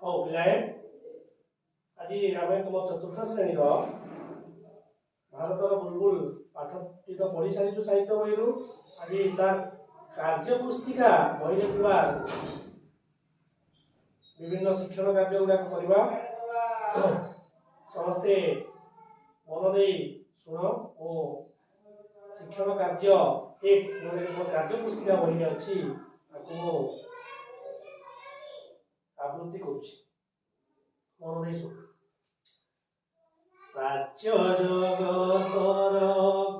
ହଉ ପିଲାଏ, ଆଜି ଆମେ ତୁମ ଚତୁର୍ଥ ଶ୍ରେଣୀର ଭାରତର ବୁଲବୁଲ ପାଠଟି ତ ପଢ଼ି ସାରିଛୁ ସାହିତ୍ୟ ବହିରୁ। ଆଜି ତାର କାର୍ଯ୍ୟପୁସ୍ତିକା ବହିରେ ଥିବା ବିଭିନ୍ନ ଶିକ୍ଷଣ କାର୍ଯ୍ୟ ଗୁଡ଼ାକ କରିବା। ସମସ୍ତେ ମନ ଦେଇ ଶୁଣ ଓ ଶିକ୍ଷଣ କାର୍ଯ୍ୟ କାର୍ଯ୍ୟପୁସ୍ତିକା ବହିରେ ଅଛି ତାକୁ ମୁଁ ଆବୃତ୍ତି କରୁଛି, ମନ ଦେଇ ଶୁଣ। ପ୍ରାଚ୍ୟ ଜଗତର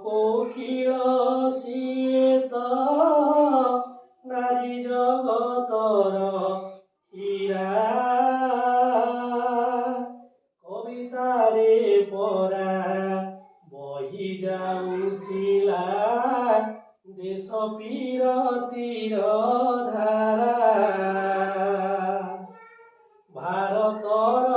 କୋକିଳ ସିଏ ତ ନାରୀ ଜଗତର ହୀରା, କବିତାରେ ପରା ବହି ଯାଉଥିଲା ଦେଶ ପୀରତିର ଧାରା। ଭାରତର